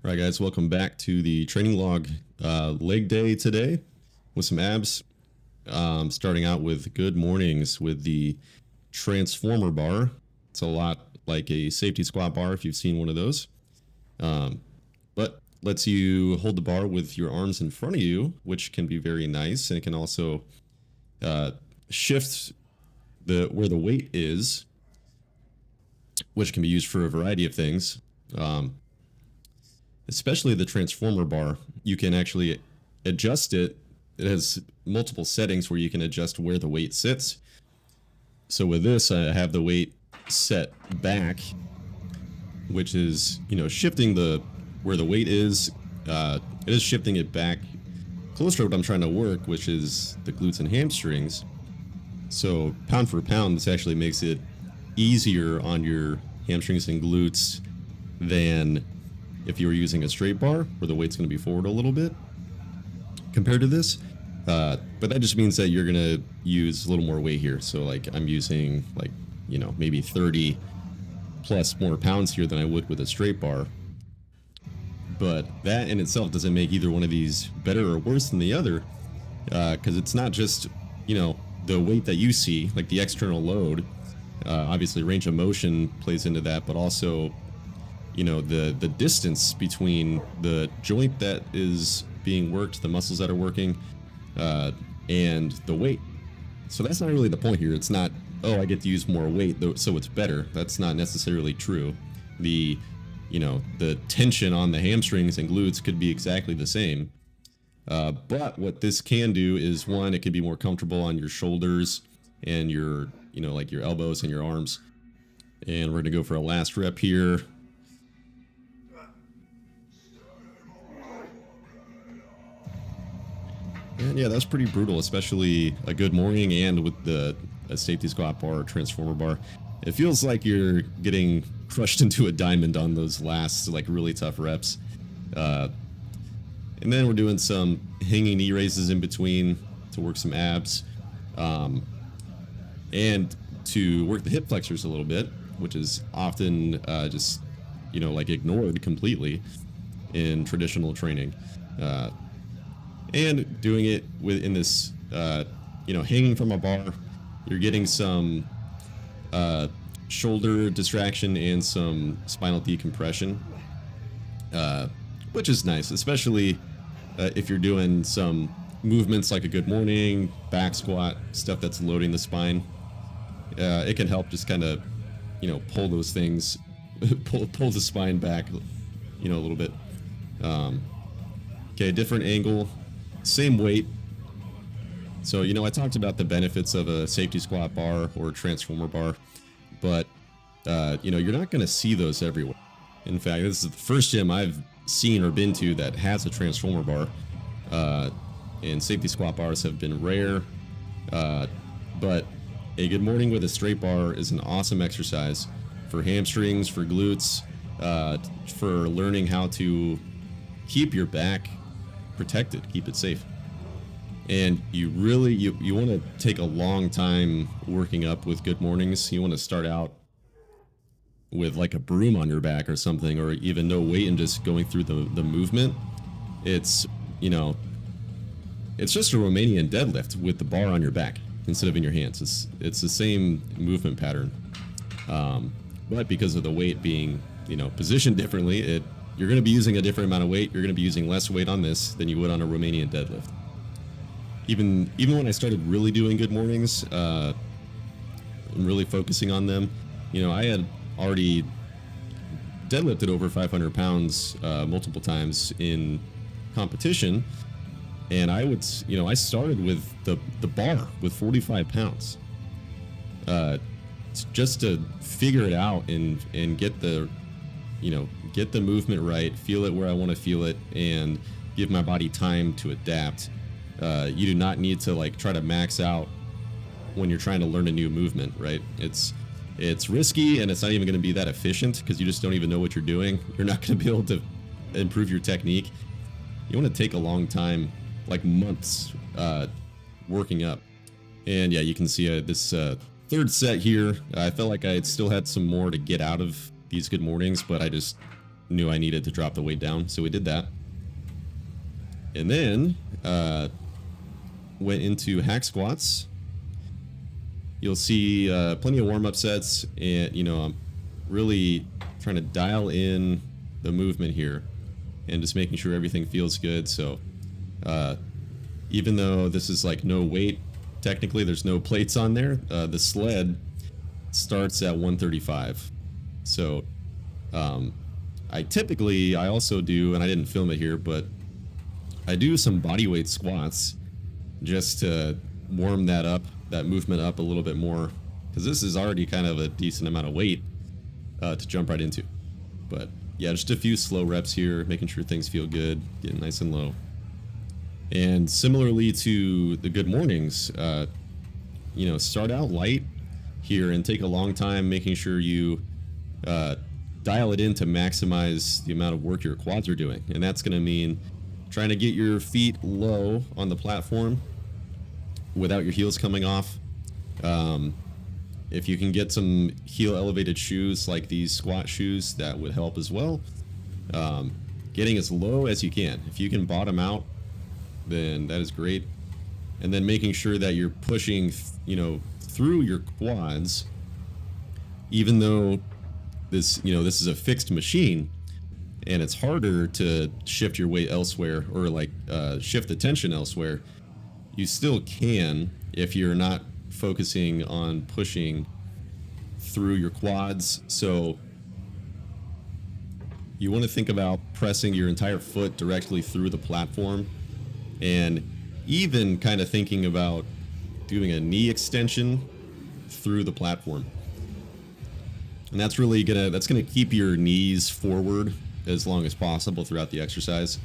All right, guys, welcome back to the training log leg day today with some abs. Starting out with good mornings with the transformer bar. It's a lot like a safety squat bar if you've seen one of those. But lets you hold the bar with your arms in front of you, which can be very nice. And it can also shift where the weight is, which can be used for a variety of things. Especially the transformer bar, you can actually adjust it. It has multiple settings where you can adjust where the weight sits. So with this, I have the weight set back, which is, shifting where the weight is. It is shifting it back closer to what I'm trying to work, which is the glutes and hamstrings. So pound for pound, this actually makes it easier on your hamstrings and glutes than if you were using a straight bar where the weight's going to be forward a little bit compared to this. But that just means that you're going to use a little more weight here. So like I'm using maybe 30 plus more pounds here than I would with a straight bar. But that in itself doesn't make either one of these better or worse than the other, because it's not just, the weight that you see, like the external load. Obviously range of motion plays into that, but also the distance between the joint that is being worked, the muscles that are working, and the weight. So that's not really the point here. It's not, I get to use more weight, so it's better. That's not necessarily true. The tension on the hamstrings and glutes could be exactly the same. But what this can do is, one, it can be more comfortable on your shoulders and your, like your elbows and your arms. And we're gonna go for a last rep here. And yeah, that's pretty brutal, especially a good morning and with a safety squat bar or transformer bar. It feels like you're getting crushed into a diamond on those last really tough reps. And then we're doing some hanging knee raises in between to work some abs. And to work the hip flexors a little bit, which is often just ignored completely in traditional training. And doing it in this, hanging from a bar, you're getting some shoulder distraction and some spinal decompression, which is nice, especially if you're doing some movements like a good morning, back squat, stuff that's loading the spine. It can help just kind of, pull those things, pull the spine back, a little bit. Okay, different angle. Same weight. So, I talked about the benefits of a safety squat bar or a transformer bar, but, you're not going to see those everywhere. In fact, this is the first gym I've seen or been to that has a transformer bar, and safety squat bars have been rare, but a good morning with a straight bar is an awesome exercise for hamstrings, for glutes, for learning how to keep your back protected, keep it safe. And you really you want to take a long time working up with good mornings. You want to start out with like a broom on your back or something, or even no weight and just going through the movement. It's it's just a Romanian deadlift with the bar on your back instead of in your hands. It's the same movement pattern, but because of the weight being positioned differently, you're going to be using a different amount of weight. You're going to be using less weight on this than you would on a Romanian deadlift. Even when I started really doing good mornings, and really focusing on them, I had already deadlifted over 500 pounds multiple times in competition, and I started with the bar with 45 pounds, just to figure it out and get the movement right, feel it where I want to feel it, and give my body time to adapt. You do not need to try to max out when you're trying to learn a new movement, right? It's risky, and it's not even going to be that efficient because you just don't even know what you're doing. You're not going to be able to improve your technique. You want to take a long time, like months, working up. And yeah, you can see this third set here. I felt like I still had some more to get out of these good mornings, but I just knew I needed to drop the weight down, so we did that. And then went into hack squats. You'll see plenty of warm-up sets, and I'm really trying to dial in the movement here and just making sure everything feels good. So even though this is like no weight, technically there's no plates on there, the sled starts at 135. So I also do, and I didn't film it here, but I do some bodyweight squats just to warm that movement up a little bit more, because this is already kind of a decent amount of weight to jump right into. But yeah, just a few slow reps here, making sure things feel good, getting nice and low. And similarly to the good mornings, start out light here and take a long time making sure you dial it in to maximize the amount of work your quads are doing. And that's going to mean trying to get your feet low on the platform without your heels coming off. If you can get some heel elevated shoes like these squat shoes, that would help as well. Getting as low as you can. If you can bottom out, then that is great. And then making sure that you're pushing, through your quads, even though this is a fixed machine and it's harder to shift your weight elsewhere or shift the tension elsewhere. You still can if you're not focusing on pushing through your quads. So you want to think about pressing your entire foot directly through the platform, and even kind of thinking about doing a knee extension through the platform. And that's really gonna keep your knees forward as long as possible throughout the exercise.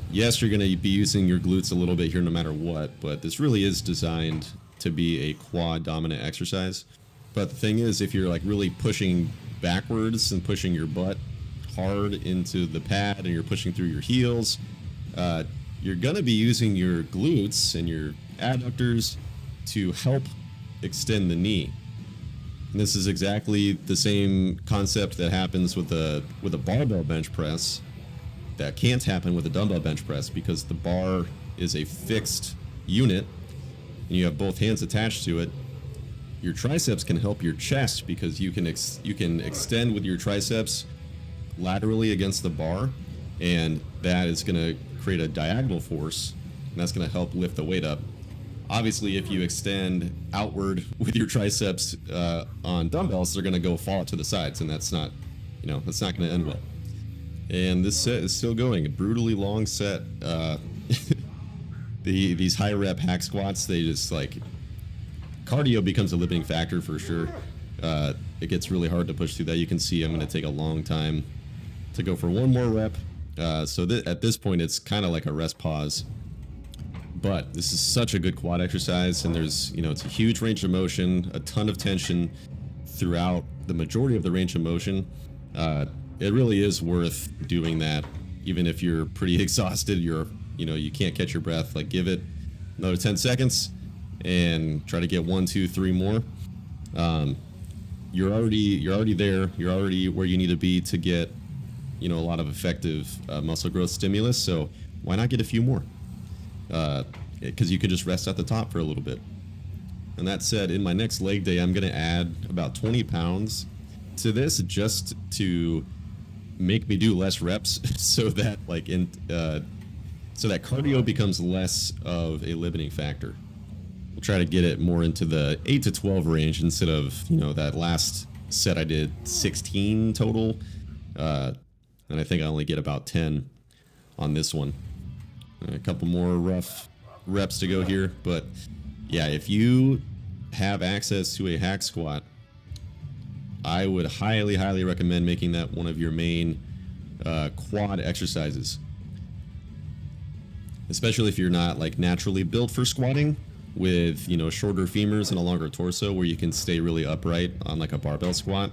Yes, you're going to be using your glutes a little bit here no matter what, but this really is designed to be a quad dominant exercise. But the thing is, if you're like really pushing backwards and pushing your butt hard into the pad and you're pushing through your heels, you're going to be using your glutes and your adductors to help extend the knee. And this is exactly the same concept that happens with a barbell bench press that can't happen with a dumbbell bench press, because the bar is a fixed unit and you have both hands attached to it. Your triceps can help your chest because you can extend with your triceps laterally against the bar, and that is going to create a diagonal force, and that's going to help lift the weight up. Obviously, if you extend outward with your triceps on dumbbells, they're going to go fall to the sides, and that's not going to end well. And this set is still going, a brutally long set. These high rep hack squats, they just cardio becomes a limiting factor for sure. It gets really hard to push through that. You can see I'm going to take a long time to go for one more rep. So at this point, it's kind of like a rest pause. But this is such a good quad exercise, and there's, it's a huge range of motion, a ton of tension throughout the majority of the range of motion. It really is worth doing that, even if you're pretty exhausted. You can't catch your breath. Give it another 10 seconds and try to get 1, 2, 3 more. You're already there. You're already where you need to be to get, a lot of effective muscle growth stimulus. So why not get a few more? Because you could just rest at the top for a little bit. And that said, in my next leg day, I'm going to add about 20 pounds to this just to make me do less reps so that cardio becomes less of a limiting factor. We'll try to get it more into the 8 to 12 range instead of, that last set I did 16 total. And I think I only get about 10 on this one. A couple more rough reps to go here, but yeah, if you have access to a hack squat, I would highly, highly recommend making that one of your main quad exercises. Especially if you're not naturally built for squatting with, shorter femurs and a longer torso where you can stay really upright on a barbell squat.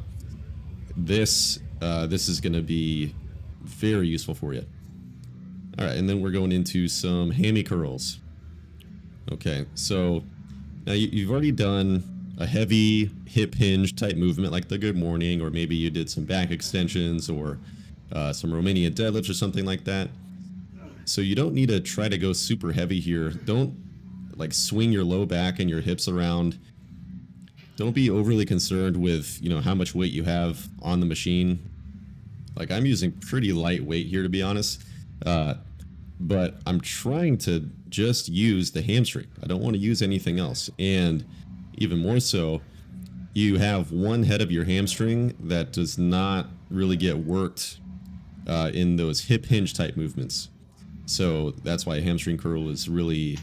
This is going to be very useful for you. All right, and then we're going into some hammy curls. Okay, so now you've already done a heavy hip hinge type movement like the good morning, or maybe you did some back extensions or some Romanian deadlifts or something like that. So you don't need to try to go super heavy here. Don't like swing your low back and your hips around. Don't be overly concerned with, you know, how much weight you have on the machine. Like, I'm using pretty light weight here, to be honest. But I'm trying to just use the hamstring. I don't want to use anything else. And even more so, you have one head of your hamstring that does not really get worked in those hip hinge type movements. So that's why a hamstring curl is really,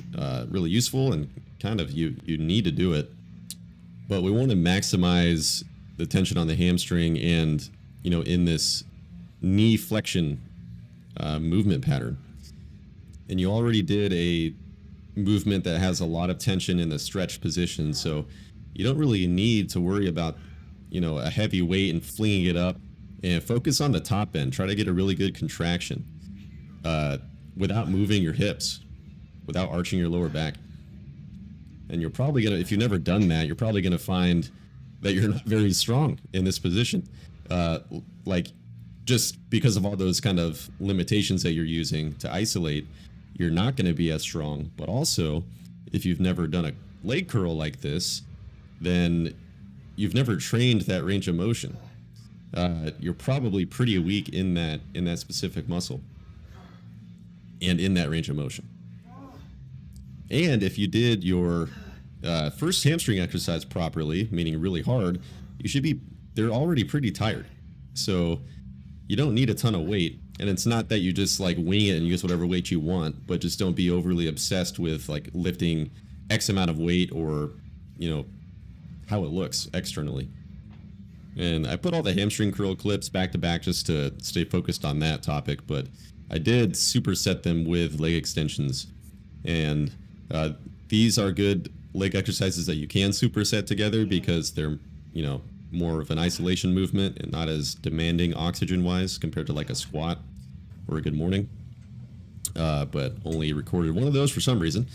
really useful, and kind of you need to do it. But we want to maximize the tension on the hamstring, and, you know, in this knee flexion movement pattern. And you already did a movement that has a lot of tension in the stretch position, so you don't really need to worry about, you know, a heavy weight and flinging it up. And focus on the top end. Try to get a really good contraction without moving your hips, without arching your lower back. And you're probably gonna, if you've never done that, you're probably gonna find that you're not very strong in this position. Like, just because of all those kind of limitations that you're using to isolate, you're not going to be as strong. But also, if you've never done a leg curl like this, then you've never trained that range of motion. You're probably pretty weak in that specific muscle and in that range of motion. And if you did your first hamstring exercise properly, meaning really hard, they're already pretty tired. So you don't need a ton of weight. And it's not that you just like wing it and use whatever weight you want, but just don't be overly obsessed with like lifting X amount of weight, or, you know, how it looks externally. And I put all the hamstring curl clips back to back just to stay focused on that topic, but I did superset them with leg extensions. And these are good leg exercises that you can superset together because they're, you know, more of an isolation movement and not as demanding oxygen wise compared to like a squat or a good morning. But only recorded one of those for some reason.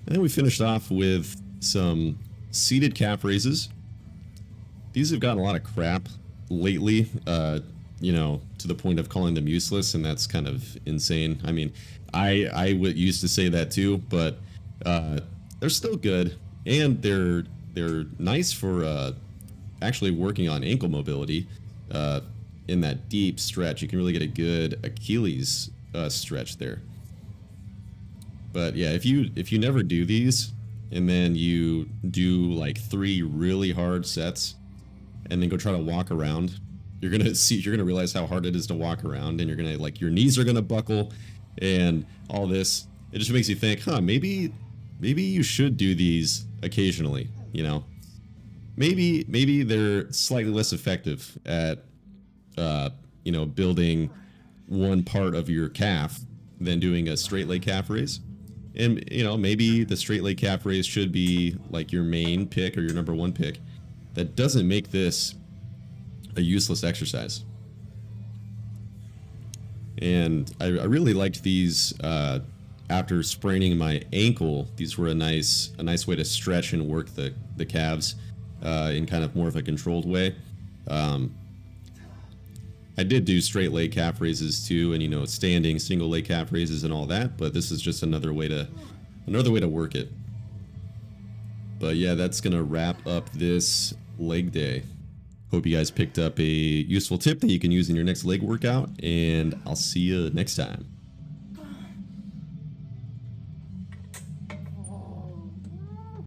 And then we finished off with some seated calf raises. These have gotten a lot of crap lately, you know, to the point of calling them useless, and that's kind of insane. I mean, I used to say that too, but they're still good, and they're nice for actually working on ankle mobility. In that deep stretch, you can really get a good Achilles stretch there. But yeah, if you never do these, and then you do like 3 really hard sets, and then go try to walk around, you're gonna realize how hard it is to walk around, and you're gonna, like, your knees are gonna buckle and all this. It just makes you think, maybe you should do these occasionally, you know. Maybe they're slightly less effective at you know, building one part of your calf than doing a straight leg calf raise. And, you know, maybe the straight leg calf raise should be like your main pick or your number 1 pick. That doesn't make this a useless exercise. And I really liked these after spraining my ankle. These were a nice way to stretch and work the calves in kind of more of a controlled way. I did do straight leg calf raises too, and, you know, standing single leg calf raises and all that, but this is just another way to work it. But yeah, that's gonna wrap up this leg day. Hope you guys picked up a useful tip that you can use in your next leg workout, and I'll see you next time.